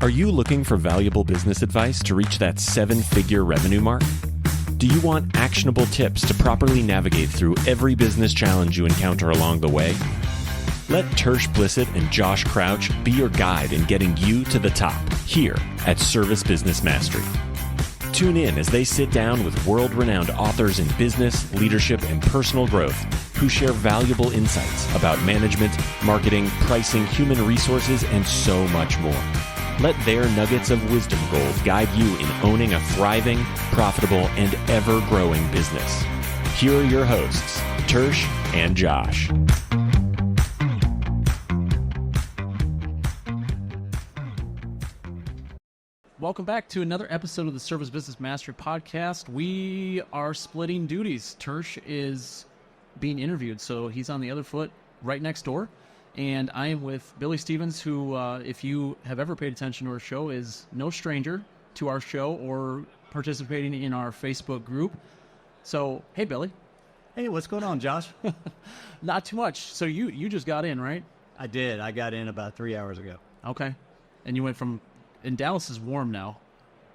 Are you looking for valuable business advice to reach that 7-figure revenue mark? Do you want actionable tips to properly navigate through every business challenge you encounter along the way? Let Tersh Blissett and Josh Crouch be your guide in getting you to the top here at Service Business Mastery. Tune in as they sit down with world-renowned authors in business, leadership, and personal growth who share valuable insights about management, marketing, pricing, human resources, and so much more. Let their nuggets of wisdom gold guide you in owning a thriving, profitable, and ever-growing business. Here are your hosts, Tersh and Josh. Welcome back to another episode of the Service Business Mastery Podcast. We are splitting duties. Tersh is being interviewed, so he's on the other foot right next door. And I am with Billy Stevens, who, if you have ever paid attention to our show, is no stranger to our show or participating in our Facebook group. So, hey, Billy. Hey, what's going on, Josh? Not too much. So you just got in, right? I did. I got in about 3 hours ago. Okay. And you went from, and Dallas is warm now,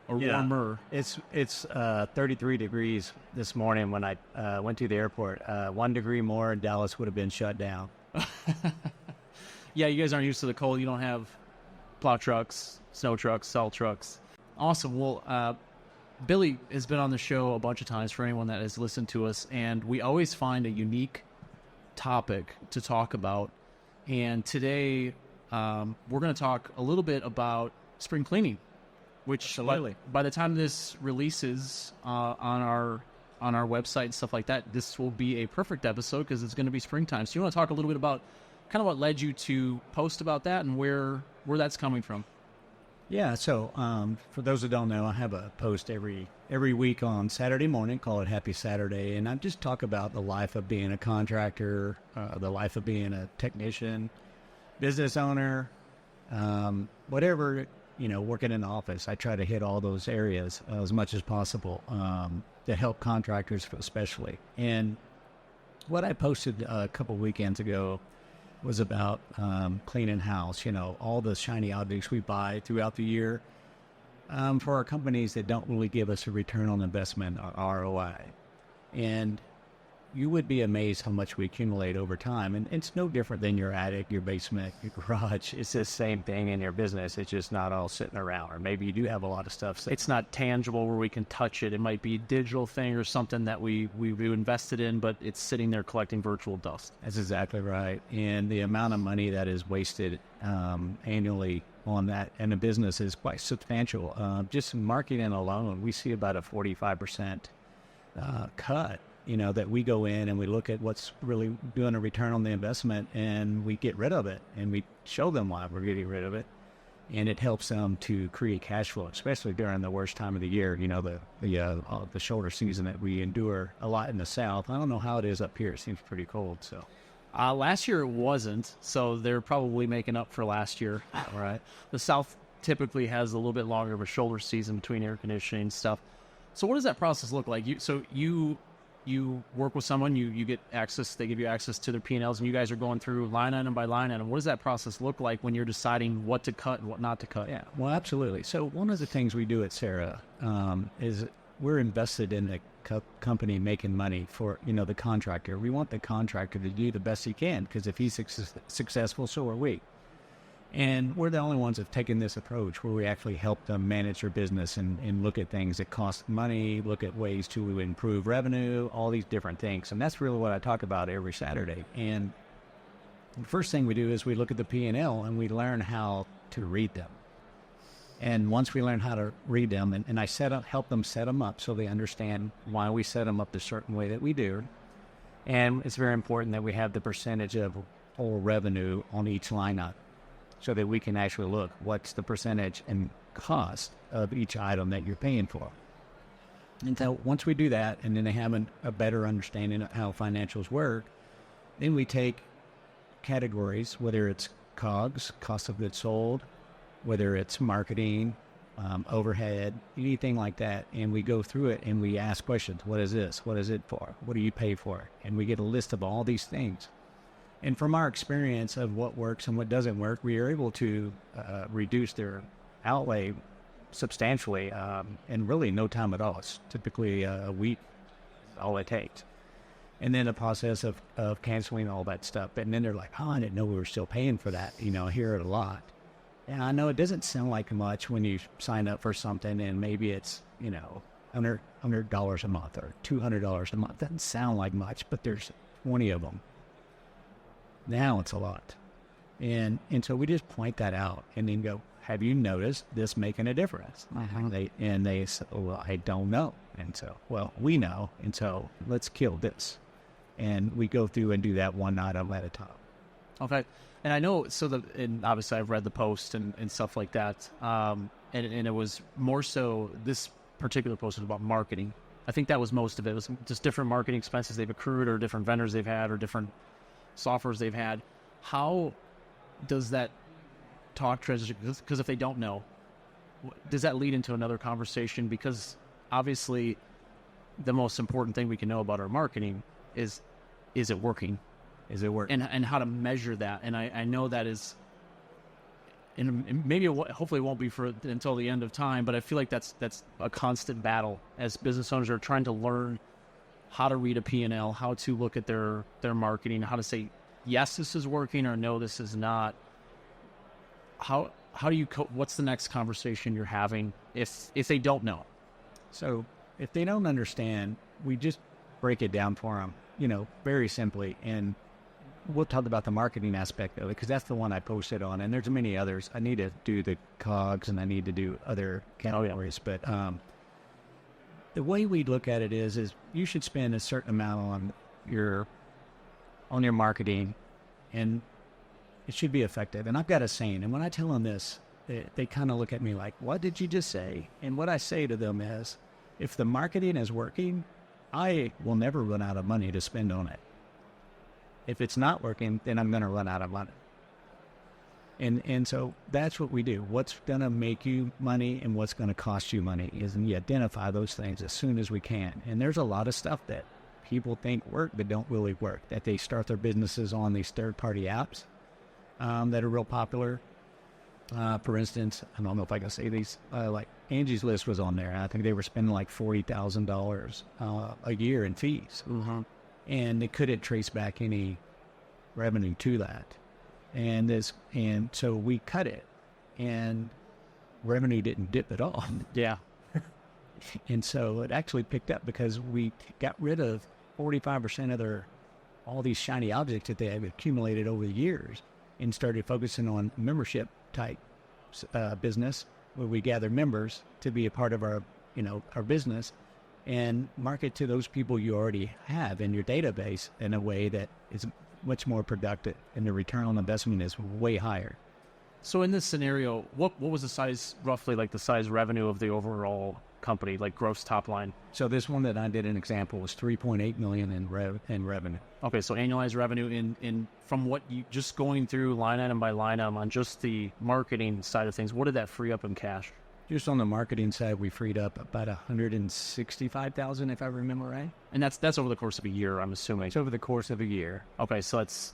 or warmer. It's 33 degrees this morning when I went to the airport. 1 degree more and Dallas would have been shut down. Yeah, you guys aren't used to the cold. You don't have plow trucks, snow trucks, salt trucks. Awesome. Well, Billy has been on the show a bunch of times for anyone that has listened to us, and we always find a unique topic to talk about. And today we're going to talk a little bit about spring cleaning, which by the time this releases on our website and stuff like that, this will be a perfect episode because it's going to be springtime. So you want to talk a little bit about kind of what led you to post about that and where that's coming from? Yeah, so for those who don't know, I have a post every week on Saturday morning, call it Happy Saturday, and I just talk about the life of being a contractor, the life of being a technician, business owner, whatever, working in the office. I try to hit all those areas as much as possible to help contractors especially. And what I posted a couple weekends ago was about cleaning house, all the shiny objects we buy throughout the year for our companies that don't really give us a return on investment or ROI. And you would be amazed how much we accumulate over time. And it's no different than your attic, your basement, your garage. It's the same thing in your business. It's just not all sitting around. Or maybe you do have a lot of stuff. It's not tangible where we can touch it. It might be a digital thing or something that we invested in, but it's sitting there collecting virtual dust. That's exactly right. And the amount of money that is wasted annually on that in a business is quite substantial. Just marketing alone, we see about a 45% cut. That we go in and we look at what's really doing a return on the investment and we get rid of it and we show them why we're getting rid of it. And it helps them to create cash flow, especially during the worst time of the year, the shoulder season that we endure a lot in the South. I don't know how it is up here. It seems pretty cold. So last year it wasn't, so they're probably making up for last year. All right. The South typically has a little bit longer of a shoulder season between air conditioning and stuff. So what does that process look like? You work with someone, you get access, they give you access to their P&Ls, and you guys are going through line item by line item. What does that process look like when you're deciding what to cut and what not to cut? Yeah, well, absolutely. So one of the things we do at Sera is we're invested in the company making money for, the contractor. We want the contractor to do the best he can because if he's successful, so are we. And we're the only ones that have taken this approach where we actually help them manage their business and look at things that cost money, look at ways to improve revenue, all these different things. And that's really what I talk about every Saturday. And the first thing we do is we look at the P&L and we learn how to read them. And once we learn how to read them, and I help them set them up so they understand why we set them up the certain way that we do. And it's very important that we have the percentage of whole revenue on each line item, so that we can actually look what's the percentage and cost of each item that you're paying for. And so once we do that, and then they have a better understanding of how financials work, then we take categories, whether it's COGS, cost of goods sold, whether it's marketing, overhead, anything like that, and we go through it and we ask questions. What is this? What is it for? What do you pay for? And we get a list of all these things. And from our experience of what works and what doesn't work, we are able to reduce their outlay substantially, and really no time at all. It's typically a week, all it takes. And then the process of canceling all that stuff. And then they're like, oh, I didn't know we were still paying for that. I hear it a lot. And I know it doesn't sound like much when you sign up for something and maybe it's, $100 a month or $200 a month. Doesn't sound like much, but there's 20 of them. Now it's a lot. And so we just point that out and then go, have you noticed this making a difference? They say, well, I don't know. And so, well, we know. And so let's kill this. And we go through and do that one item at a time. Okay. And I know, and obviously I've read the post and stuff like that. And it was more so, this particular post was about marketing. I think that was most of it. It was just different marketing expenses they've accrued or different vendors they've had or different softwares they've had. How does that talk transition? Because if they don't know, does that lead into another conversation? Because obviously the most important thing we can know about our marketing is it working? Is it working? And how to measure that. And I know that is, and maybe hopefully it won't be until the end of time, but I feel like that's a constant battle as business owners are trying to learn how to read a P&L, how to look at their marketing, how to say, yes, this is working, or no, this is not. How do you, what's the next conversation you're having if they don't know? So if they don't understand, we just break it down for them, very simply. And we'll talk about the marketing aspect of it because that's the one I posted on. And there's many others. I need to do the COGS and I need to do other categories. But the way we look at it is you should spend a certain amount on your marketing, and it should be effective. And I've got a saying, and when I tell them this, they kind of look at me like, what did you just say? And what I say to them is, if the marketing is working, I will never run out of money to spend on it. If it's not working, then I'm going to run out of money. And so that's what we do. What's going to make you money and what's going to cost you money is we identify those things as soon as we can. And there's a lot of stuff that people think work but don't really work, that they start their businesses on these third-party apps that are real popular. For instance, I don't know if I can say these, like Angie's List was on there. I think they were spending like $40,000 a year in fees. Mm-hmm. And they couldn't trace back any revenue to that. And so we cut it, and revenue didn't dip at all. Yeah. And so it actually picked up because we got rid of 45% of all these shiny objects that they have accumulated over the years and started focusing on membership type business where we gather members to be a part of our business and market to those people you already have in your database in a way that is much more productive and the return on investment is way higher. So in this scenario, what was the size, roughly like the size revenue of the overall company, like gross top line? So this one that I did an example was $3.8 million in revenue. Okay, so annualized revenue in from what you just going through line item by line item on just the marketing side of things, what did that free up in cash? Just on the marketing side, we freed up about $165,000, if I remember right. And that's over the course of a year, I'm assuming. It's over the course of a year. Okay, so that's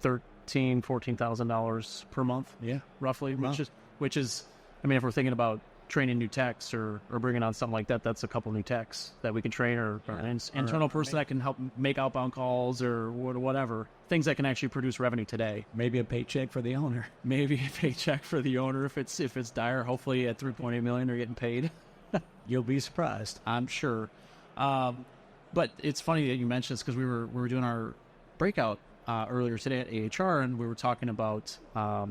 $14,000 per month. Yeah, roughly, which is, I mean, if we're thinking about training new techs or bringing on something like that, that's a couple new techs that we can train or an internal person that can help make outbound calls or whatever, things that can actually produce revenue today. Maybe a paycheck for the owner. Maybe a paycheck for the owner if it's dire. Hopefully at $3.8 million they're getting paid. You'll be surprised, I'm sure. But it's funny that you mentioned this because we were doing our breakout earlier today at AHR, and we were talking about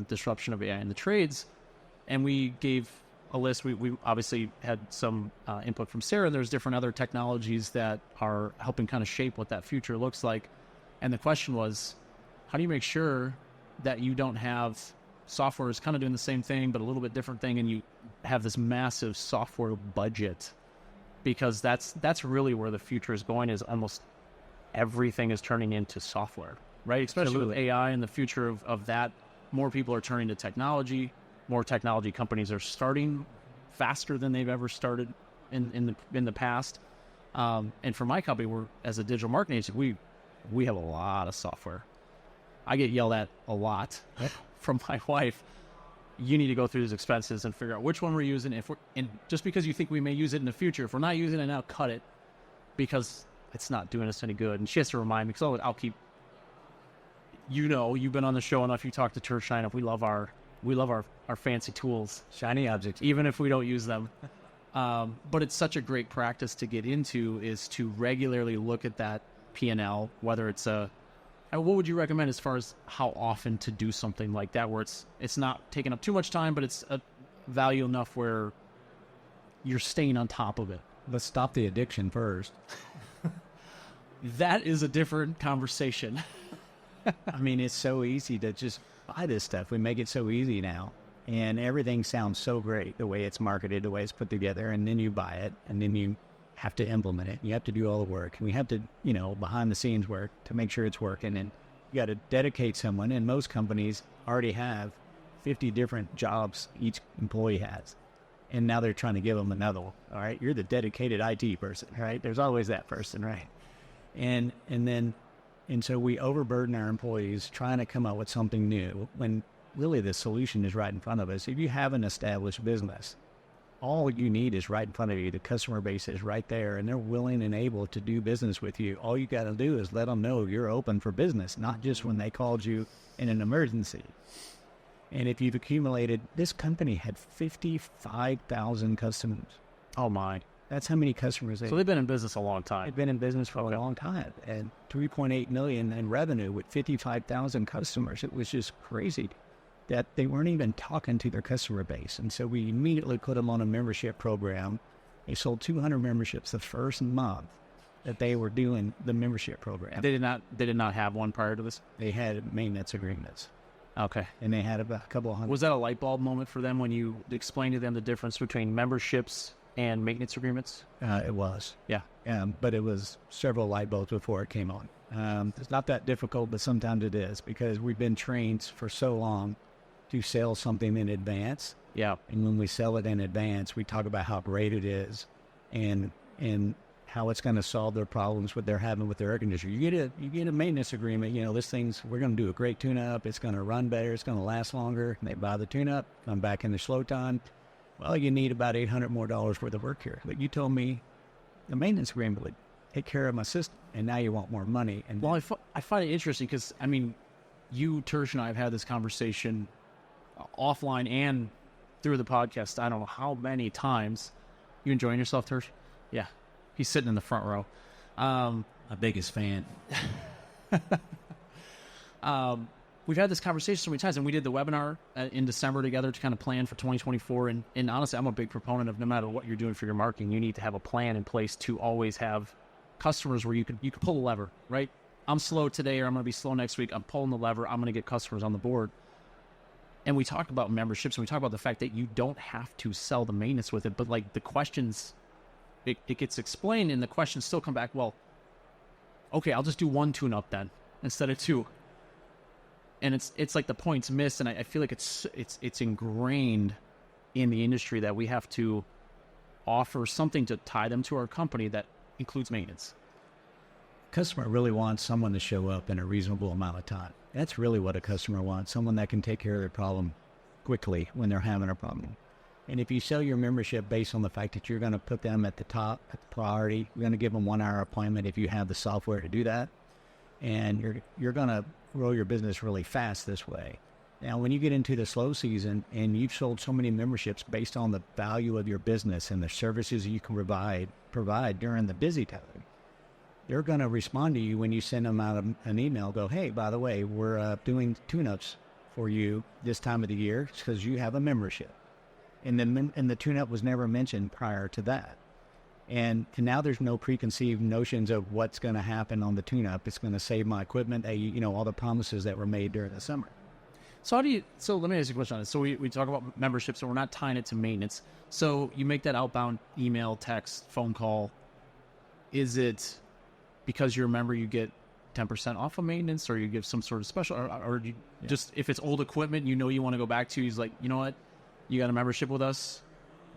disruption of AI in the trades, and we gave a list. We obviously had some input from Sera, and there's different other technologies that are helping kind of shape what that future looks like. And the question was, how do you make sure that you don't have software is kind of doing the same thing but a little bit different thing, and you have this massive software budget? Because that's really where the future is going, is almost everything is turning into software, right? Especially with AI and the future of that. More people are turning to technology. More technology companies are starting faster than they've ever started in the past. And for my company, we're as a digital marketing agency, we have a lot of software. I get yelled at a lot from my wife. you need to go through these expenses and figure out which one we're using. And just because you think we may use it in the future, if we're not using it now, cut it because it's not doing us any good. And she has to remind me because I'll keep. You've been on the show enough. You talk to Church Shine. We love our fancy tools, Shiny objects. even if we don't use them. But it's such a great practice to get into is to regularly look at that P&L, whether it's what would you recommend as far as how often to do something like that, where it's not taking up too much time, but it's a value enough where you're staying on top of it? Let's stop the addiction first. That is a different conversation. I mean, it's so easy to just buy this stuff. We make it so easy now. And everything sounds so great, the way it's marketed, the way it's put together. And then you buy it, and then you have to implement it. You have to do all the work. And we have to, behind the scenes work to make sure it's working. And you got to dedicate someone. And most companies already have 50 different jobs each employee has. And now they're trying to give them another one. All right, you're the dedicated IT person, right? There's always that person, right? And so we overburden our employees trying to come up with something new when really the solution is right in front of us. If you have an established business, all you need is right in front of you. The customer base is right there, and they're willing and able to do business with you. All you got to do is let them know you're open for business, not just when they called you in an emergency. And if you've accumulated, this company had 55,000 customers. Oh, my. That's how many customers they So they've been in business a long time. They've been in business for a long time, and $3.8 million in revenue with 55,000 customers. It was just crazy that they weren't even talking to their customer base. And so we immediately put them on a membership program. They sold 200 memberships the first month that they were doing the membership program. They did not have one prior to this? They had maintenance agreements. Okay. And they had about a couple of hundred. Was that a light bulb moment for them when you explained to them the difference between memberships and maintenance agreements? It was. Yeah. But it was several light bulbs before it came on. It's not that difficult, but sometimes it is because we've been trained for so long to sell something in advance. Yeah. And when we sell it in advance, we talk about how great it is and how it's going to solve their problems what they're having with their air conditioner. You get a maintenance agreement, we're going to do a great tune-up. It's going to run better. It's going to last longer. And they buy the tune-up, come back in the slow time. Well, you need about $800 more worth of work here. But you told me the maintenance agreement would take care of my system, and now you want more money. And well, I find it interesting because, you, Tersh, and I have had this conversation offline and through the podcast. I don't know how many times. You enjoying yourself, Tersh? Yeah. He's sitting in the front row. my biggest fan. We've had this conversation so many times, and we did the webinar in December together to kind of plan for 2024. And honestly, I'm a big proponent of no matter what you're doing for your marketing, you need to have a plan in place to always have customers where you can pull a lever, right? I'm slow today, or I'm going to be slow next week. I'm pulling the lever. I'm going to get customers on the board. And we talk about memberships, and we talk about the fact that you don't have to sell the maintenance with it, but like the questions, it gets explained, and the questions still come back. Well, okay, I'll just do one tune-up then instead of two. And it's like the point's missed, and I feel like it's ingrained in the industry that we have to offer something to tie them to our company that includes maintenance. Customer really wants someone to show up in a reasonable amount of time. That's really what a customer wants, someone that can take care of their problem quickly when they're having a problem. And if you sell your membership based on the fact that you're going to put them at the top, at the priority, you're going to give them 1 hour appointment if you have the software to do that, and you're going to grow your business really fast this way. Now, when you get into the slow season and you've sold so many memberships based on the value of your business and the services you can provide during the busy time, they're going to respond to you when you send them out an email, go, hey, by the way, we're doing tune-ups for you this time of the year because you have a membership. And the tune-up was never mentioned prior to that. And now there's no preconceived notions of what's going to happen on the tune-up. It's going to save my equipment, all the promises that were made during the summer. So let me ask you a question on this. So we talk about memberships, and we're not tying it to maintenance. So you make that outbound email, text, phone call. Is it because you're a member, you get 10% off of maintenance, or you give some sort of special, or you just, if it's old equipment, you want to go back to, he's like, you know what, you got a membership with us,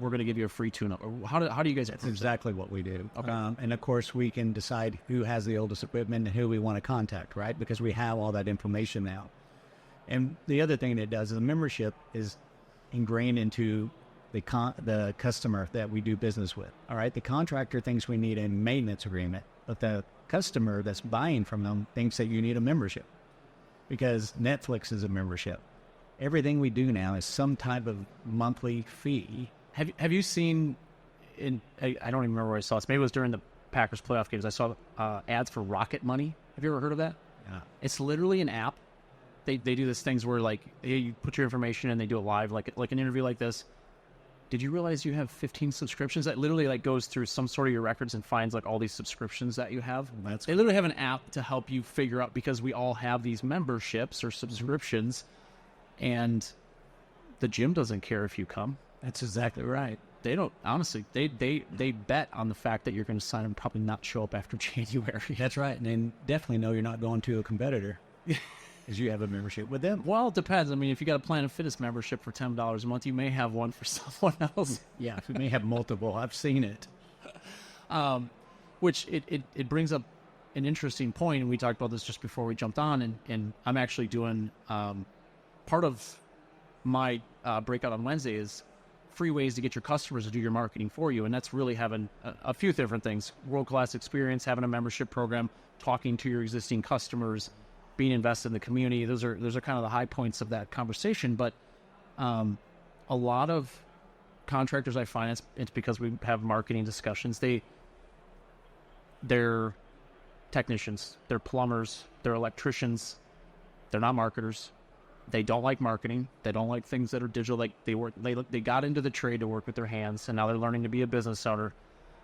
we're going to give you a free tune-up. Or how do you guys? That's exactly what we do. Okay. And of course, we can decide who has the oldest equipment and who we want to contact, right? Because we have all that information now. And the other thing that it does is the membership is ingrained into the customer that we do business with. All right, the contractor thinks we need a maintenance agreement, but the customer that's buying from them thinks that you need a membership because Netflix is a membership. Everything we do now is some type of monthly fee. Have you seen? I don't even remember where I saw this. Maybe it was during the Packers playoff games. I saw ads for Rocket Money. Have you ever heard of that? Yeah. It's literally an app. They do these things where like you put your information and they do it live, like an interview like this. Did you realize you have 15 subscriptions? That literally like goes through some sort of your records and finds like all these subscriptions that you have. They literally have an app to help you figure out, because we all have these memberships or subscriptions, and the gym doesn't care if you come. That's exactly right. They don't, honestly, they bet on the fact that you're going to sign and probably not show up after January. That's right. And then definitely know you're not going to a competitor because you have a membership with them. Well, it depends. I mean, if you got a Planet Fitness membership for $10 a month, you may have one for someone else. Yeah, we may have multiple. I've seen it. Which it brings up an interesting point, and we talked about this just before we jumped on, and I'm actually doing part of my breakout on Wednesday is free ways to get your customers to do your marketing for you, and that's really having a few different things: world-class experience, having a membership program, talking to your existing customers, being invested in the community. Those are kind of the high points of that conversation. But a lot of contractors I find, it's because we have marketing discussions. They're technicians, they're plumbers, they're electricians, they're not marketers. They don't like marketing. They don't like things that are digital. Like they got into the trade to work with their hands, and now they're learning to be a business owner.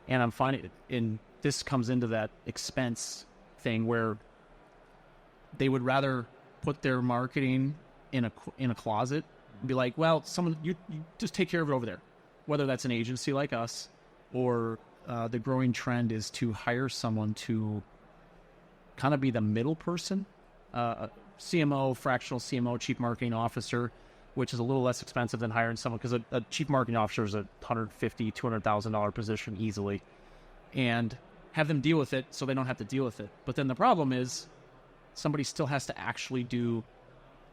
And I'm finding, and this comes into that expense thing where they would rather put their marketing in a closet and be like, well, someone you just take care of it over there. Whether that's an agency like us, or the growing trend is to hire someone to kind of be the middle person. CMO, fractional CMO, chief marketing officer, which is a little less expensive than hiring someone, because a chief marketing officer is a $150,000, $200,000 position easily, and have them deal with it so they don't have to deal with it. But then the problem is somebody still has to actually do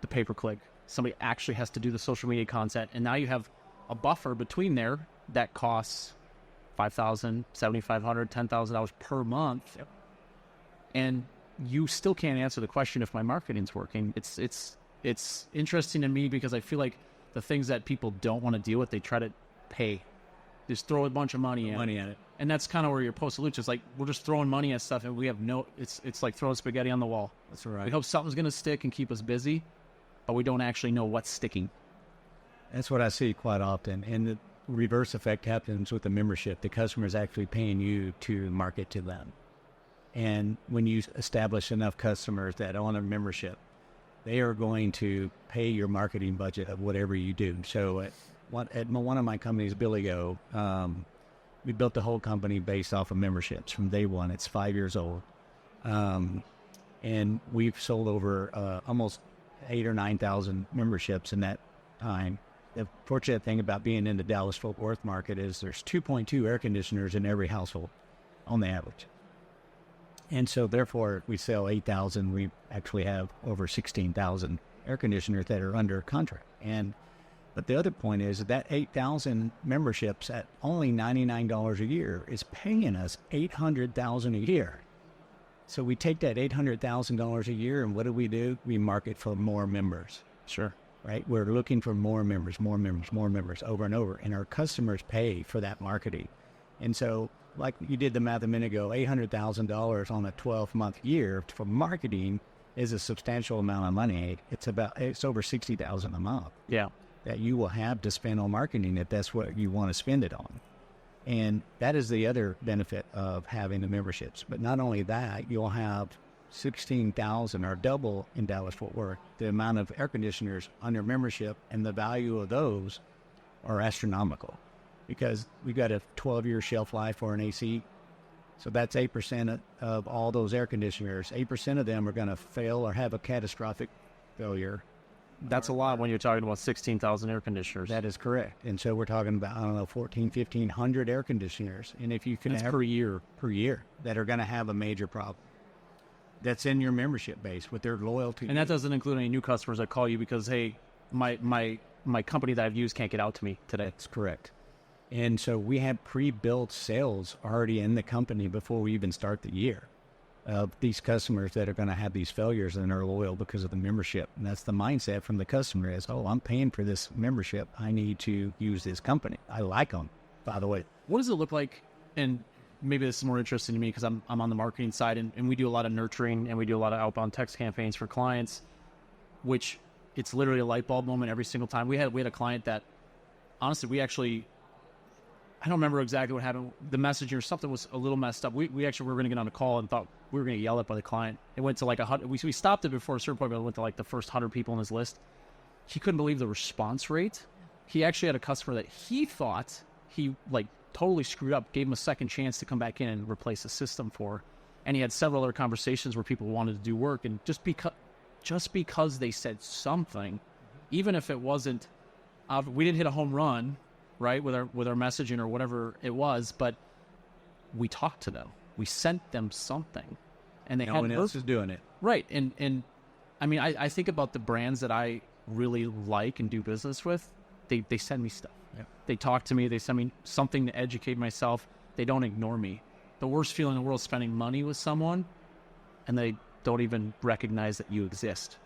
the pay-per-click. Somebody actually has to do the social media content, and now you have a buffer between there that costs $5,000, $7,500, $10,000 per month. Yep. And you still can't answer the question if my marketing's working. It's interesting to me, because I feel like the things that people don't want to deal with, they try to pay. Just throw a bunch of money at it. And that's kind of where your post-solution is like, we're just throwing money at stuff, and we have it's like throwing spaghetti on the wall. That's right. We hope something's going to stick and keep us busy, but we don't actually know what's sticking. That's what I see quite often. And the reverse effect happens with the membership. The customer is actually paying you to market to them. And when you establish enough customers that own a membership, they are going to pay your marketing budget of whatever you do. So at one of my companies, Billy Go, we built the whole company based off of memberships from day one. It's 5 years old. And we've sold over almost 8,000 or 9,000 memberships in that time. The fortunate thing about being in the Dallas-Fort Worth market is there's 2.2 air conditioners in every household on the average. And so, therefore, we sell 8,000. We actually have over 16,000 air conditioners that are under contract. But the other point is that 8,000 memberships at only $99 a year is paying us $800,000 a year. So we take that $800,000 a year, and what do? We market for more members. Sure. Right? We're looking for more members over and over. And our customers pay for that marketing. And so, like you did the math a minute ago, $800,000 on a 12-month year for marketing is a substantial amount of money. It's over $60,000 a month. Yeah. That you will have to spend on marketing if that's what you want to spend it on. And that is the other benefit of having the memberships. But not only that, you'll have 16,000 or double in Dallas-Fort Worth the amount of air conditioners under membership, and the value of those are astronomical. Because we've got a 12-year shelf life for an AC. So that's 8% of all those air conditioners. 8% of them are going to fail or have a catastrophic failure. That's a lot when you're talking about 16,000 air conditioners. That is correct. And so we're talking about, 1,500 air conditioners. And if you can That's have per year that are going to have a major problem. That's in your membership base with their loyalty. And that doesn't include any new customers that call you because, hey, my my company that I've used can't get out to me today. That's correct. And so we have pre-built sales already in the company before we even start the year of these customers that are going to have these failures and are loyal because of the membership. And that's the mindset from the customer is, oh, I'm paying for this membership. I need to use this company. I like them, by the way. What does it look like? And maybe this is more interesting to me because I'm on the marketing side, and we do a lot of nurturing and we do a lot of outbound text campaigns for clients, which it's literally a light bulb moment every single time. We had a client that, honestly, I don't remember exactly what happened. The messaging or something was a little messed up. We actually were going to get on a call and thought we were going to yell at by the client. It went to like 100. We stopped it before a certain point, but it went to like the first 100 people on his list. He couldn't believe the response rate. He actually had a customer that he thought he like totally screwed up, gave him a second chance to come back in and replace the system for. And he had several other conversations where people wanted to do work. And just because they said something, even if it wasn't, we didn't hit a home run, right, with our messaging or whatever it was, but we talked to them. We sent them something, and no one else is doing it. Right, and I mean, I think about the brands that I really like and do business with. They send me stuff. Yeah. They talk to me. They send me something to educate myself. They don't ignore me. The worst feeling in the world is spending money with someone, and they don't even recognize that you exist.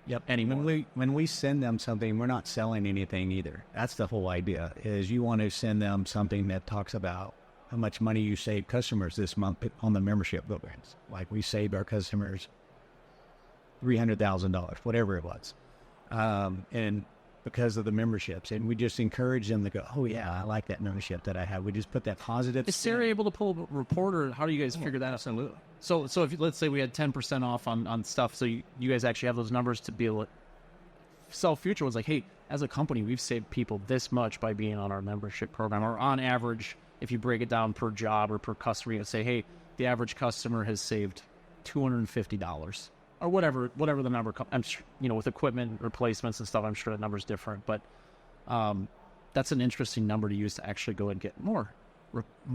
Yep. Anymore. When we send them something, we're not selling anything either. That's the whole idea, is you want to send them something that talks about how much money you save customers this month on the membership programs. Like we saved our customers $300,000, whatever it was. And because of the memberships, and we just encourage them to go, oh yeah, I like that membership that I have. We just put that positive. Is Sera able to pull a report, or how do you guys figure that out? Absolutely. So if let's say we had 10% off on stuff, so you guys actually have those numbers to be able to sell future ones. Like, hey, as a company, we've saved people this much by being on our membership program, or on average, if you break it down per job or per customer, you say, hey, the average customer has saved $250. Or whatever the number, I'm sure, with equipment replacements and stuff, I'm sure the number's different. But that's an interesting number to use to actually go and get more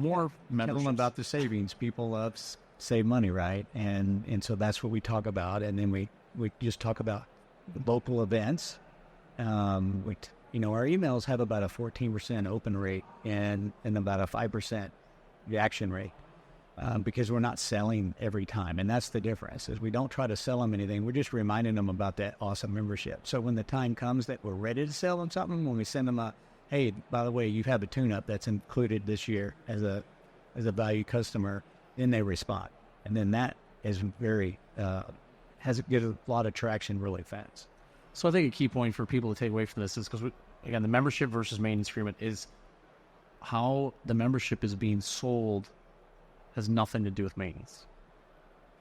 memberships. Tell them about the savings. People love save money, right? And so that's what we talk about. And then we just talk about local events. Our emails have about a 14% open rate and about a 5% reaction rate. Because we're not selling every time. And that's the difference, is we don't try to sell them anything. We're just reminding them about that awesome membership. So when the time comes that we're ready to sell them something, when we send them hey, by the way, you have a tune-up that's included this year as a value customer, then they respond. And then that is very, has a lot of traction really fast. So I think a key point for people to take away from this is, because, again, the membership versus maintenance agreement is how the membership is being sold has nothing to do with maintenance.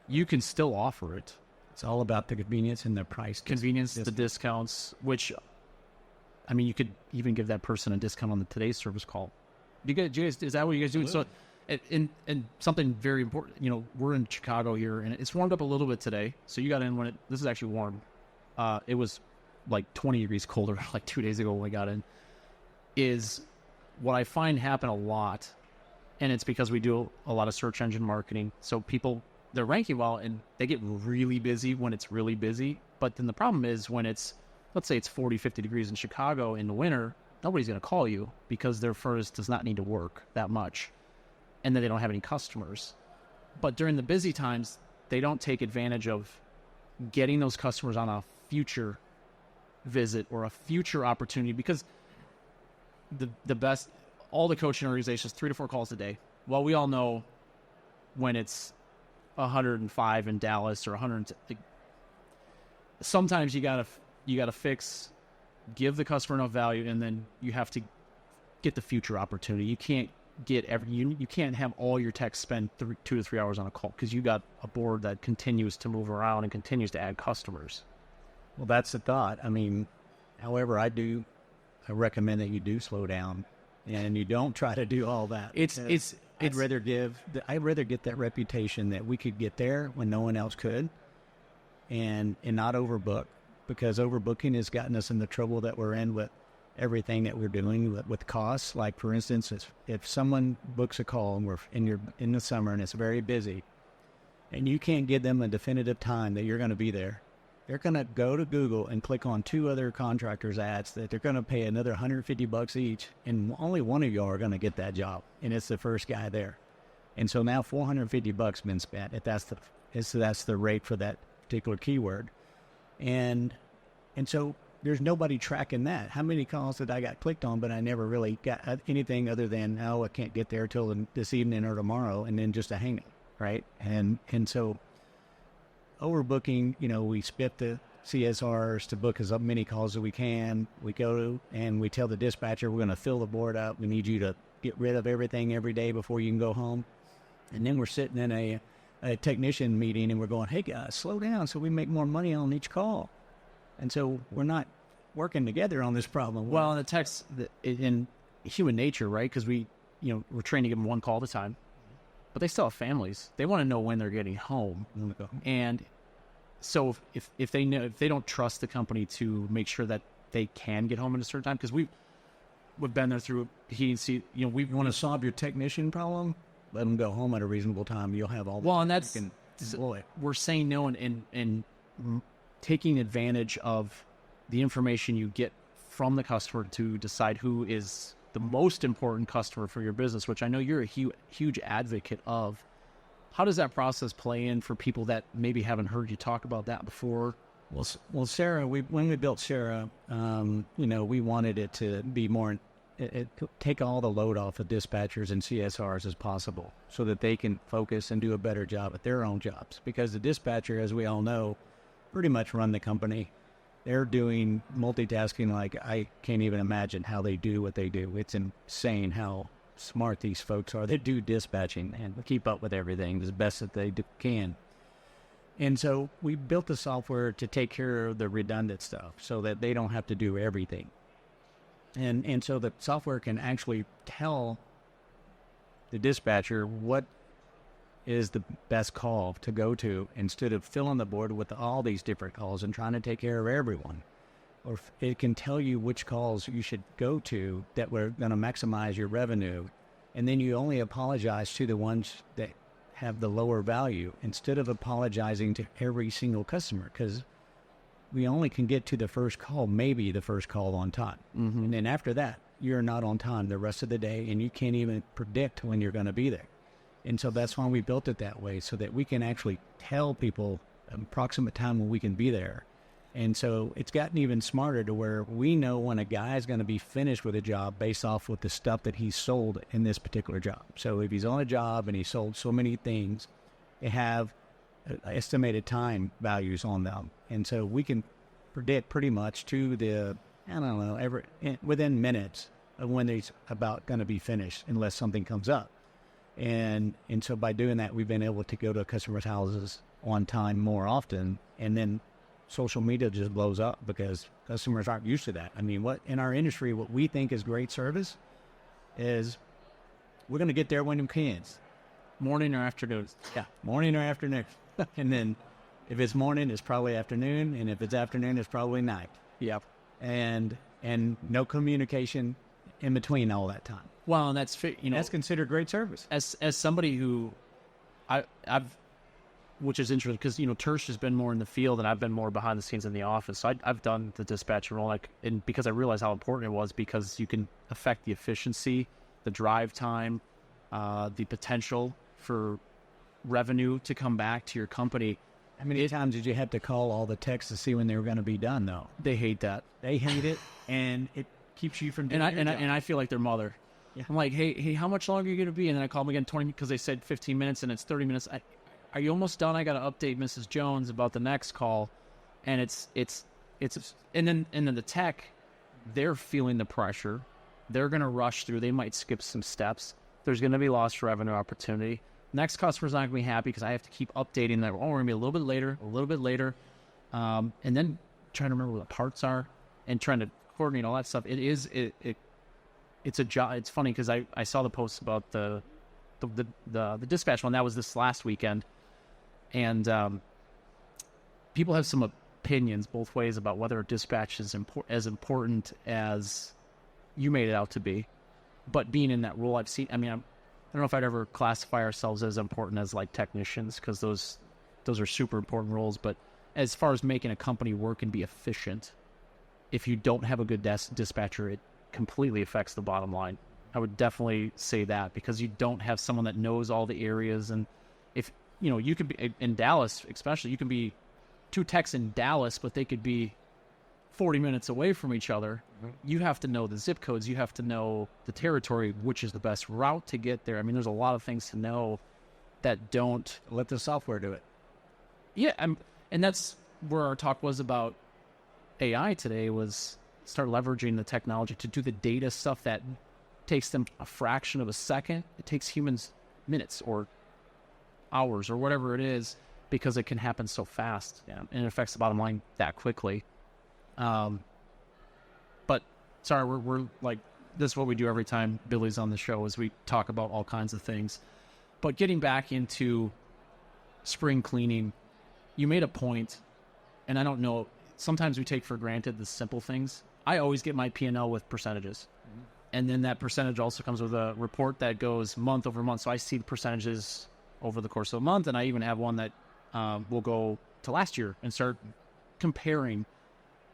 You can still offer it. It's all about the convenience and the price. Convenience, the discounts, which, I mean, you could even give that person a discount on today's service call. Do you guys, is that what you guys do? So, and something very important, we're in Chicago here, and it's warmed up a little bit today. So you got in this is actually warm. It was like 20 degrees colder like 2 days ago when we got in. Is what I find happen a lot. And it's because we do a lot of search engine marketing. So people, they're ranking well, and they get really busy when it's really busy. But then the problem is when it's, let's say it's 40, 50 degrees in Chicago in the winter, nobody's going to call you because their furnace does not need to work that much. And then they don't have any customers. But during the busy times, they don't take advantage of getting those customers on a future visit or a future opportunity, because the best... all the coaching organizations, 3 to 4 calls a day. Well, we all know when it's 105 in Dallas or 100, sometimes you gotta give the customer enough value, and then you have to get the future opportunity. You can't you can't have all your tech spend 2 to 3 hours on a call, because you got a board that continues to move around and continues to add customers. Well, that's the thought. I mean, however, I recommend that you do slow down. And you don't try to do all that. I'd rather get that reputation that we could get there when no one else could, and not overbook, because overbooking has gotten us in the trouble that we're in with everything that we're doing with costs. Like, for instance, if someone books a call and you're in the summer and it's very busy, and you can't give them a definitive time that you're going to be there, they're going to go to Google and click on 2 other contractors' ads that they're going to pay another $150 each, and only one of y'all are going to get that job, and it's the first guy there. And so now $450 been spent if that's the rate for that particular keyword, and so there's nobody tracking that. How many calls did I got clicked on, but I never really got anything other than, oh, I can't get there till this evening or tomorrow, and then just a hang up, right? And so overbooking, we spit the CSRs to book as many calls as we can. We go and we tell the dispatcher, we're going to fill the board up. We need you to get rid of everything every day before you can go home. And then we're sitting in a technician meeting and we're going, hey guys, slow down so we make more money on each call. And so we're not working together on this problem. Well, in the text, in human nature, right? Because we're trying to give them one call at a time. But they still have families. They want to know when they're getting home. And so if they don't trust the company to make sure that they can get home at a certain time, because we've been there through heat and see. We want to solve your technician problem. Let them go home at a reasonable time. You'll have all. Well, and that's we're saying no and taking advantage of the information you get from the customer to decide who is the most important customer for your business, which I know you're a huge advocate of. How does that process play in for people that maybe haven't heard you talk about that before? Well, Sera, when we built Sera, we wanted it to be more, take all the load off of dispatchers and CSRs as possible so that they can focus and do a better job at their own jobs. Because the dispatcher, as we all know, pretty much run the company. They're doing multitasking like I can't even imagine how they do what they do. It's insane how smart these folks are. They do dispatching and keep up with everything as best that they can. And so we built the software to take care of the redundant stuff so that they don't have to do everything. And so the software can actually tell the dispatcher what is the best call to go to instead of filling the board with all these different calls and trying to take care of everyone. Or it can tell you which calls you should go to that were going to maximize your revenue. And then you only apologize to the ones that have the lower value instead of apologizing to every single customer, because we only can get to the first call, maybe the first call on time. Mm-hmm. And then after that, you're not on time the rest of the day, and you can't even predict when you're going to be there. And so that's why we built it that way, so that we can actually tell people an approximate time when we can be there. And so it's gotten even smarter to where we know when a guy is going to be finished with a job based off with the stuff that he's sold in this particular job. So if he's on a job and he sold so many things, they have estimated time values on them. And so we can predict pretty much to the, within minutes of when he's about going to be finished, unless something comes up. And so by doing that, we've been able to go to customers' houses on time more often, and then social media just blows up because customers aren't used to that. I mean, what in our industry, what we think is great service is we're going to get there when we can. Morning or afternoon? Yeah, morning or afternoon. And then if it's morning, it's probably afternoon, and if it's afternoon, it's probably night. Yep. And no communication in between all that time. Well, and that's that's considered great service. As somebody who I've which is interesting because Tersh has been more in the field and I've been more behind the scenes in the office. So I've done the dispatcher role, and because I realized how important it was, because you can affect the efficiency, the drive time, the potential for revenue to come back to your company. How many times did you have to call all the techs to see when they were going to be done, though? They hate that. They hate it, and it keeps you from doing your job. And I feel like their mother. Yeah. I'm like, hey, how much longer are you going to be? And then I call them again 20 because they said 15 minutes, and it's 30 minutes. Are you almost done? I got to update Mrs. Jones about the next call, and it's and then the tech, they're feeling the pressure. They're going to rush through. They might skip some steps. There's going to be lost revenue opportunity. Next customer's not going to be happy because I have to keep updating them. Oh, we're going to be a little bit later. And then trying to remember what the parts are and trying to coordinate all that stuff. It's a job. It's funny because I saw the post about the dispatch one. That was this last weekend. And people have some opinions both ways about whether a dispatch is as important as you made it out to be. But being in that role, I've seen, I don't know if I'd ever classify ourselves as important as like technicians, because those are super important roles. But as far as making a company work and be efficient, if you don't have a good dispatcher, it completely affects the bottom line. I would definitely say that, because you don't have someone that knows all the areas. And if, you could be in Dallas, especially, you can be 2 techs in Dallas, but they could be 40 minutes away from each other. You have to know the zip codes. You have to know the territory, which is the best route to get there. I mean, there's a lot of things to know that don't Let the software do it. Yeah, and that's where our talk was about AI today, was start leveraging the technology to do the data stuff that takes them a fraction of a second. It takes humans minutes or hours or whatever it is, because it can happen so fast, and it affects the bottom line that quickly. But sorry, we're like, this is what we do every time Billy's on the show, is we talk about all kinds of things. But getting back into spring cleaning, you made a point, and I don't know, sometimes we take for granted the simple things. I always get my P&L with percentages. And then that percentage also comes with a report that goes month over month. So I see the percentages over the course of a month, and I even have one that will go to last year and start comparing.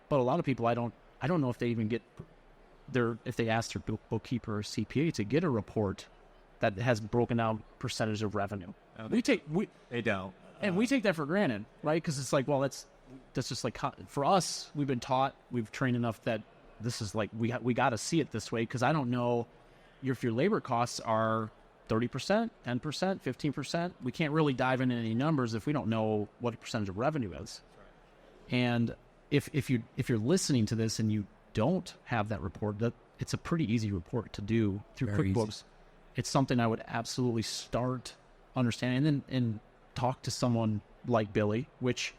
But a lot of people, I don't know if they even get if they ask their bookkeeper or CPA to get a report that has broken down percentage of revenue. They don't. And we take that for granted, right? Because it's like, well, that's just like, for us, we've been taught, we've trained enough that this is like, we got to see it this way, because I don't know if your labor costs are 30%, 10%, 15%. We can't really dive into any numbers if we don't know what a percentage of revenue is. Right. And if you're listening to this and you don't have that report, that it's a pretty easy report to do through Very QuickBooks. Easy. It's something I would absolutely start understanding, and talk to someone like Billy, which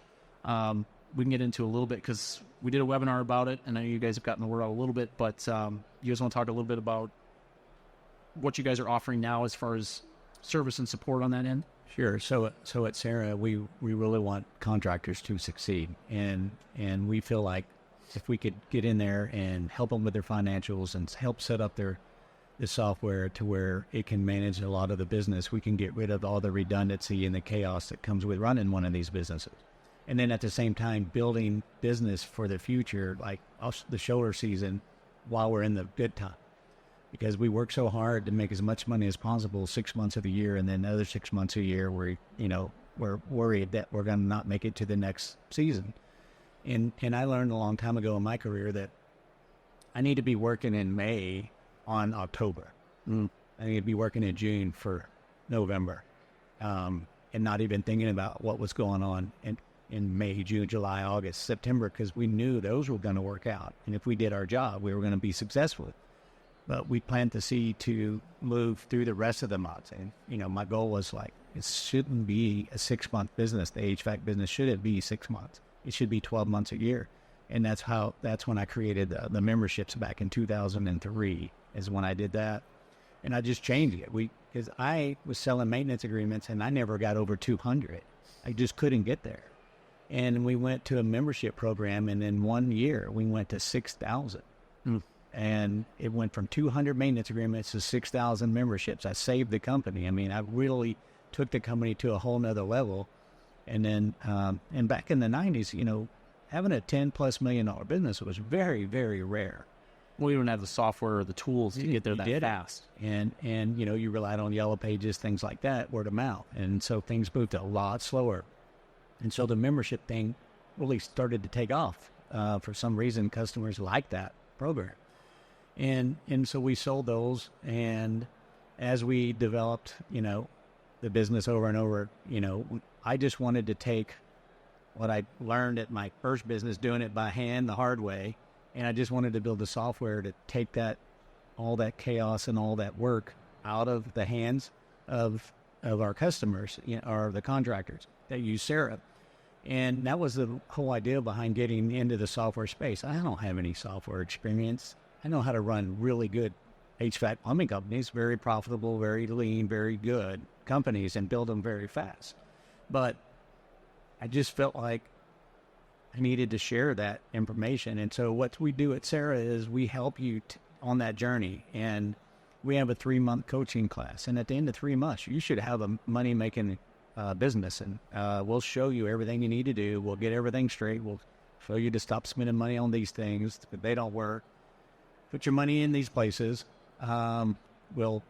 we can get into a little bit, because we did a webinar about it, and I know you guys have gotten the word out a little bit, but you guys want to talk a little bit about what you guys are offering now as far as service and support on that end? Sure. So at Sera, we really want contractors to succeed, and we feel like if we could get in there and help them with their financials and help set up the software to where it can manage a lot of the business, we can get rid of all the redundancy and the chaos that comes with running one of these businesses. And then at the same time, building business for the future, like the shoulder season, while we're in the good time. Because we work so hard to make as much money as possible 6 months of the year, and then the other 6 months a year we're worried that we're going to not make it to the next season. And I learned a long time ago in my career that I need to be working in May on October. I need to be working in June for November, and not even thinking about what was going on in May, June, July, August, September, because we knew those were going to work out. And if we did our job, we were going to be successful. But we planned to move through the rest of the months. And, my goal was like, it shouldn't be a 6-month business. The HVAC business shouldn't be 6 months. It should be 12 months a year. And that's when I created the memberships back in 2003 is when I did that. And I just changed it. Because I was selling maintenance agreements and I never got over 200. I just couldn't get there. And we went to a membership program, and in 1 year we went to 6,000. And it went from 200 maintenance agreements to 6,000 memberships. I saved the company. I mean, I really took the company to a whole nother level. And then, and back in the 90s, having a $10+ million business was very, very rare. Well, you don't have the software or the tools to get there that fast. And you relied on yellow pages, things like that, word of mouth. And so things moved a lot slower. And so the membership thing really started to take off. For some reason, customers liked that program. And so we sold those. And as we developed, the business over and over, I just wanted to take what I learned at my first business, doing it by hand the hard way. And I just wanted to build the software to take all that chaos and all that work out of the hands of our customers, or the contractors that use Sera. And that was the whole idea behind getting into the software space. I don't have any software experience. I know how to run really good HVAC plumbing companies, very profitable, very lean, very good companies, and build them very fast. But I just felt like I needed to share that information. And so what we do at Sera is we help you on that journey. And we have a 3-month coaching class. And at the end of 3 months, you should have a money-making business, and we'll show you everything you need to do. We'll get everything straight. We'll show you to stop spending money on these things if they don't work. Put your money in these places. We'll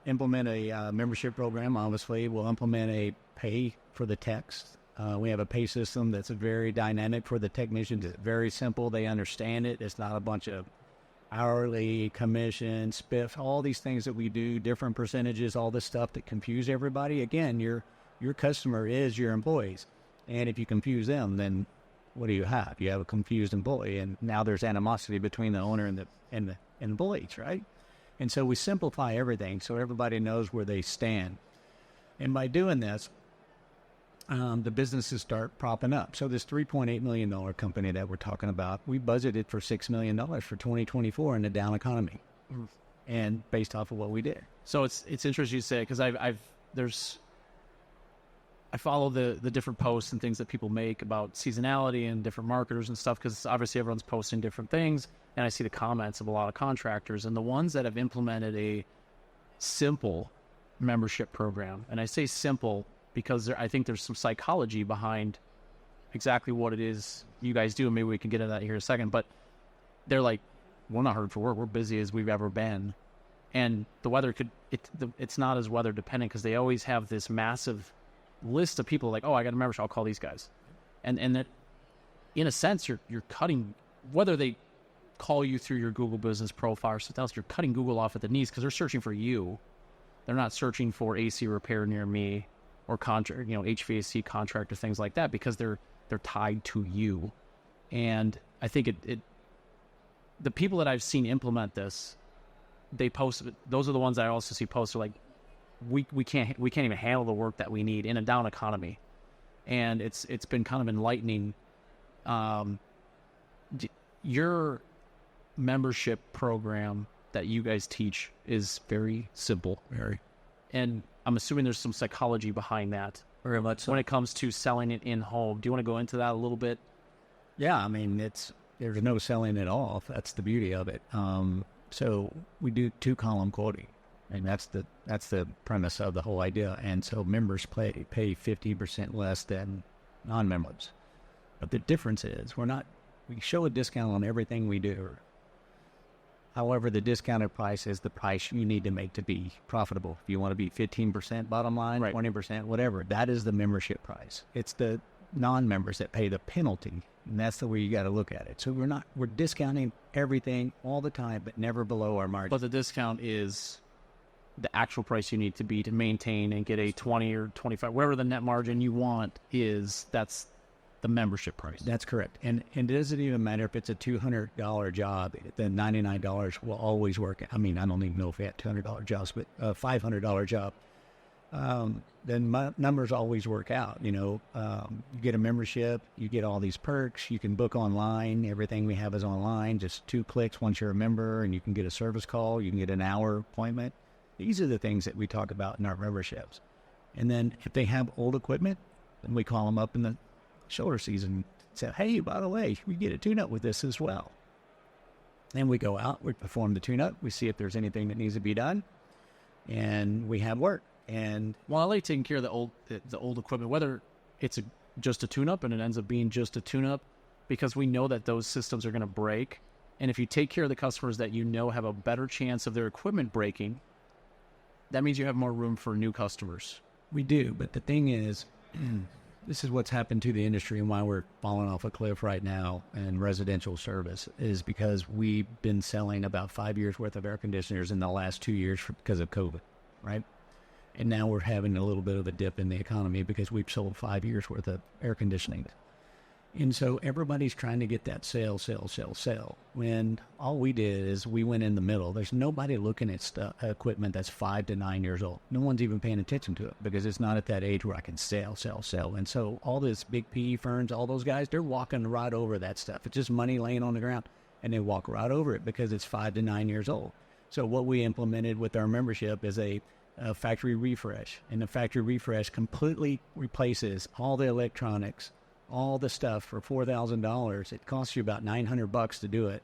implement a membership program, obviously. We'll implement a pay for the techs. We have a pay system that's very dynamic for the technicians. It's very simple. They understand it. It's not a bunch of hourly, commission, spiff, all these things that we do, different percentages, all this stuff that confuse everybody. Again, your customer is your employees. And if you confuse them, then what do you have? You have a confused employee, and now there's animosity between the owner and the employees, right? And so we simplify everything so everybody knows where they stand. And by doing this, the businesses start propping up. So this $3.8 million company that we're talking about, we budgeted for $6 million for 2024 in the down economy, and based off of what we did. So it's interesting you say, because I follow the different posts and things that people make about seasonality and different marketers and stuff, because obviously everyone's posting different things, and I see the comments of a lot of contractors, and the ones that have implemented a simple membership program, and I say simple because I think there's some psychology behind exactly what it is you guys do, and maybe we can get into that here in a second, but they're like, we're not hurting for work, we're busy as we've ever been, and the weather it's not as weather dependent, because they always have this massive list of people like, oh, I got a membership, I'll call these guys, and that in a sense you're cutting, whether they call you through your Google business profile or something else, you're cutting Google off at the knees, because they're searching for you. They're not searching for AC repair near me or contract, HVAC contractor, things like that, because they're tied to you. And I think the people that I've seen implement this, they post, those are the ones I also see post are like, we can't even handle the work that we need in a down economy. And it's been kind of enlightening. Your membership program that you guys teach is very simple. Very. And I'm assuming there's some psychology behind that. Very much so. When it comes to selling it in home. Do you want to go into that a little bit? Yeah, I mean, there's no selling at all. That's the beauty of it. So we do 2-column quoting, and that's the premise of the whole idea. And so members pay 50% less than non-members. But the difference is we show a discount on everything we do. However, the discounted price is the price you need to make to be profitable. If you want to be 15% bottom line, right, 20%, whatever, that is the membership price. It's the non-members that pay the penalty, and that's the way you got to look at it. So we're discounting everything all the time, but never below our margin. But the discount is the actual price you need to be to maintain and get a 20 or 25, whatever the net margin you want is, that's the membership price. That's correct. And it doesn't even matter if it's a $200 job, then $99 will always work. I mean, I don't even know if we had $200 jobs, but a $500 job, then my numbers always work out. You get a membership, you get all these perks, you can book online, everything we have is online, just 2 clicks once you're a member, and you can get a service call, you can get an hour appointment. These are the things that we talk about in our memberships. And then if they have old equipment, then we call them up in the shoulder season, say, hey, by the way, we get a tune-up with this as well. Then we go out, we perform the tune-up, we see if there's anything that needs to be done, and we have work. And I like taking care of the old equipment, whether it's just a tune-up and it ends up being just a tune-up, because we know that those systems are going to break. And if you take care of the customers that have a better chance of their equipment breaking, that means you have more room for new customers. We do, but the thing is, this is what's happened to the industry and why we're falling off a cliff right now in residential service, is because we've been selling about 5 years worth of air conditioners in the last 2 years because of COVID, right? And now we're having a little bit of a dip in the economy because we've sold 5 years worth of air conditioning. And so everybody's trying to get that sale, when all we did is we went in the middle. There's nobody looking at equipment that's 5 to 9 years old. No one's even paying attention to it because it's not at that age where I can sell. And so all this big PE firms, all those guys, they're walking right over that stuff. It's just money laying on the ground, and they walk right over it because it's 5 to 9 years old. So what we implemented with our membership is a factory refresh, and the factory refresh completely replaces all the electronics, all the stuff for $4,000. It costs you about $900 to do it,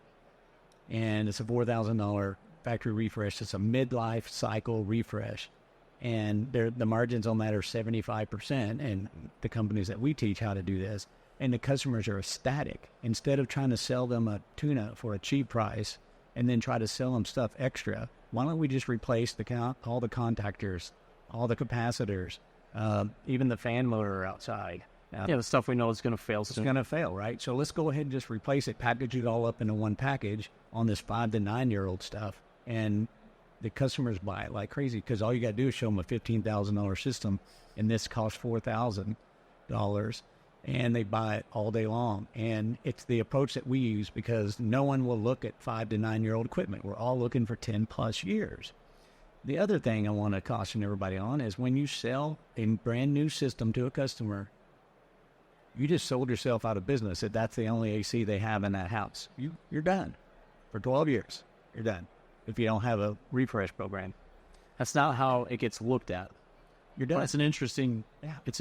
and it's a $4,000 factory refresh. It's a midlife cycle refresh, and the margins on that are 75%. And the companies that we teach how to do this, and the customers are ecstatic. Instead of trying to sell them a tuna for a cheap price and then try to sell them stuff extra, why don't we just replace all the contactors, all the capacitors, even the fan motor outside? The stuff we know is going to fail It's soon. going to fail, right? So let's go ahead and just replace it, package it all up into one package on this 5 to 9 year old stuff. And the customers buy it like crazy because all you got to do is show them a $15,000 system, and this costs $4,000, and they buy it all day long. And it's the approach that we use because no one will look at 5 to 9 year old equipment. We're all looking for 10 plus years. The other thing I want to caution everybody on is when you sell a brand new system to a customer, you just sold yourself out of business if that's the only AC they have in that house. You're done. For 12 years, you're done. If you don't have a refresh program, That's not how it gets looked at. you're done. But it's an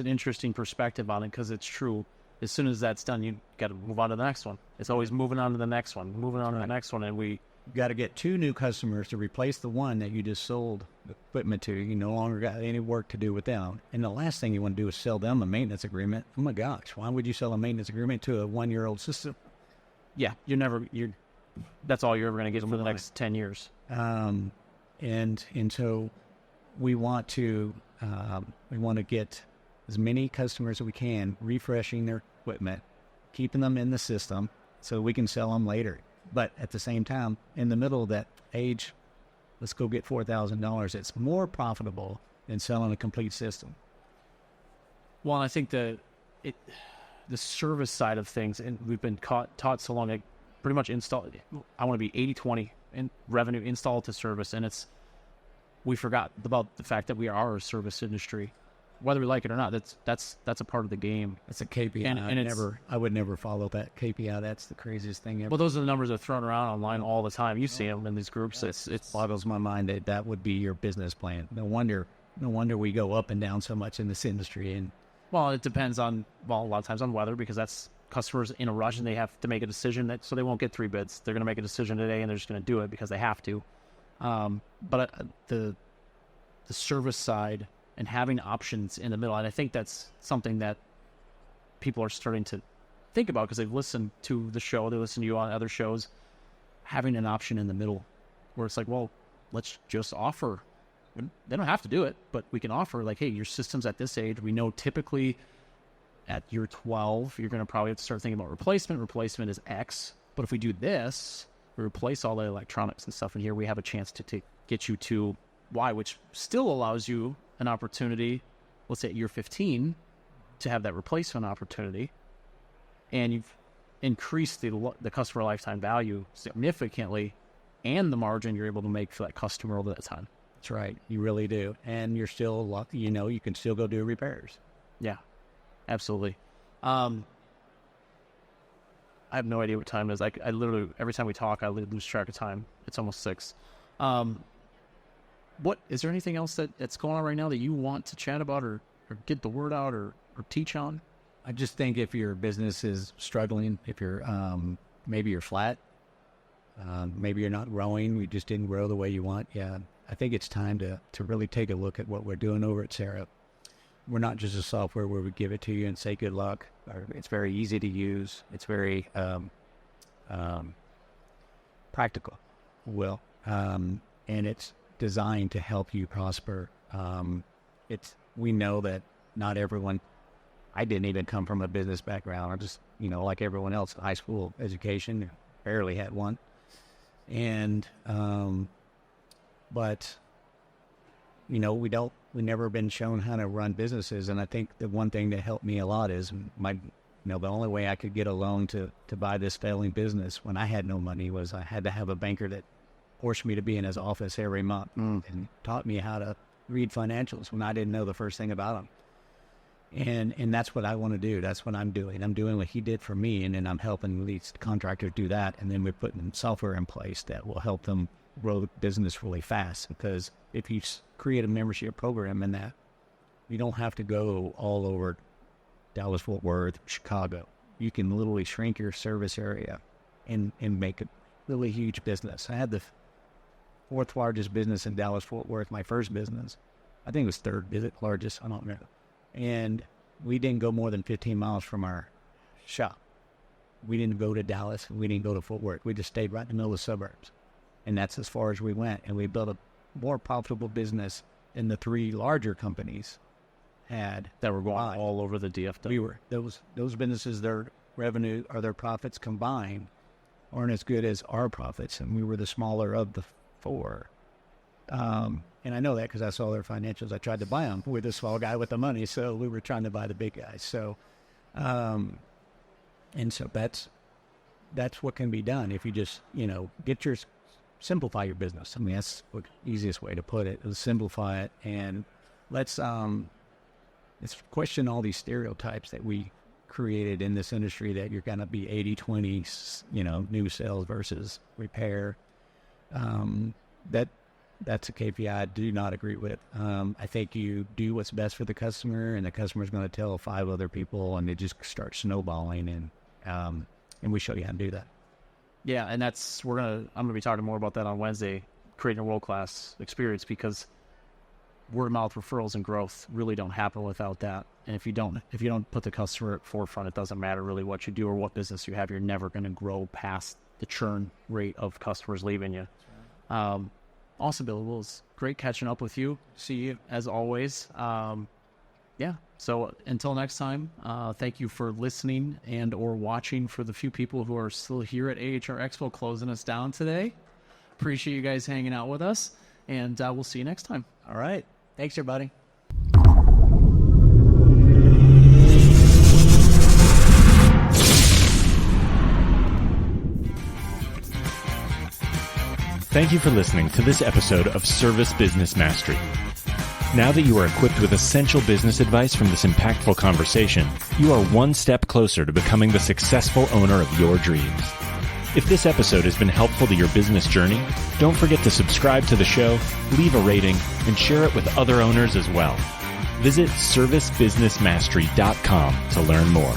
interesting perspective on it because it's true. As soon as that's done, you got to move on to the next one. It's always moving on to the next one, moving on to the next one, and we You got to get 2 new customers to replace the one that you just sold the equipment to. You no longer got any work to do with them. And the last thing you want to do is sell them a maintenance agreement. Oh my gosh, why would you sell a maintenance agreement to a 1 year old system? that's all you're ever going to get for the next 10 years. And so we want to get as many customers as we can refreshing their equipment, keeping them in the system so we can sell them later. But at the same time, in the middle of that age, let's go get $4,000. It's more profitable than selling a complete system. Well, I think the service side of things, and we've been taught so long, like pretty much I want to be 80-20 in revenue install to service, and we forgot about the fact that we are a service industry, whether we like it or not. That's a part of the game. That's a KPI. And I would never follow that KPI. That's the craziest thing ever. Well, those are the numbers that are thrown around online all the time. You see them in these groups. It boggles my mind that would be your business plan. No wonder we go up and down so much in this industry. And well, it depends on a lot of times on weather, because that's customers in a rush and they have to make a decision so they won't get 3 bids. They're going to make a decision today and they're just going to do it because they have to. But the service side and having options in the middle, and I think that's something that people are starting to think about because they've listened to the show, they listen to you on other shows, having an option in the middle where it's like, well, let's just offer. They don't have to do it, but we can offer like, hey, your system's at this age. We know typically at year 12, you're going to probably have to start thinking about replacement. Replacement is X. But if we do this, we replace all the electronics and stuff in here, we have a chance to get you to Y, which still allows you an opportunity, let's say at year 15, to have that replacement opportunity. And you've increased the customer lifetime value significantly and the margin you're able to make for that customer over that time. that's right, you really do. And you're still, you can still go do repairs. Yeah, absolutely. I have no idea what time it is. I literally, every time we talk, I lose track of time. It's almost 6. What is there anything else that's going on right now that you want to chat about or get the word out or teach on? I just think if your business is struggling, if you're maybe you're flat, maybe you're not growing, you just didn't grow the way you want. Yeah, I think it's time to really take a look at what we're doing over at Sera. We're not just a software where we give it to you and say good luck. It's very easy to use. It's very practical, and it's designed to help you prosper. We know that not everyone. I didn't even come from a business background. I just, like everyone else, high school education, barely had one. And, but, we've never been shown how to run businesses. And I think the one thing that helped me a lot is the only way I could get a loan to buy this failing business when I had no money was I had to have a banker that forced me to be in his office every month and taught me how to read financials when I didn't know the first thing about them. And that's what I want to do. That's what I'm doing. I'm doing what he did for me, and then I'm helping these contractors do that. And then we're putting software in place that will help them grow the business really fast. Because if you create a membership program in that, you don't have to go all over Dallas-Fort Worth, Chicago. You can literally shrink your service area and make a really huge business. I had the 4th largest business in Dallas-Fort Worth, my first business. I think it was third largest. I don't remember. And we didn't go more than 15 miles from our shop. We didn't go to Dallas. We didn't go to Fort Worth. We just stayed right in the middle of the suburbs. And that's as far as we went. And we built a more profitable business than the 3 larger companies had. That were going all over the DFW. Those businesses, their revenue or their profits combined aren't as good as our profits. And we were the smaller of the 4. And I know that because I saw their financials. I tried to buy them. We're the small guy with the money, so we were trying to buy the big guys. So, and so that's what can be done if you just, simplify your business. I mean, that's the easiest way to put it, is simplify it. And let's question all these stereotypes that we created in this industry, that you're going to be 80-20, new sales versus repair. That's a KPI I do not agree with. I think you do what's best for the customer, and the customer's going to tell 5 other people, and they just start snowballing, and we show you how to do that. Yeah, and I'm gonna be talking more about that on Wednesday, creating a world-class experience, because word-of-mouth referrals and growth really don't happen without that. And if you don't put the customer at forefront, it doesn't matter really what you do or what business you have. You're never going to grow past the churn rate of customers leaving you. Awesome, Bill. Well, it was great catching up with you. See you as always. So until next time, thank you for listening and or watching. For the few people who are still here at AHR Expo closing us down today, appreciate you guys hanging out with us, and we'll see you next time. All right. Thanks, everybody. Thank you for listening to this episode of Service Business Mastery. Now that you are equipped with essential business advice from this impactful conversation, you are one step closer to becoming the successful owner of your dreams. If this episode has been helpful to your business journey, don't forget to subscribe to the show, leave a rating, and share it with other owners as well. Visit ServiceBusinessMastery.com to learn more.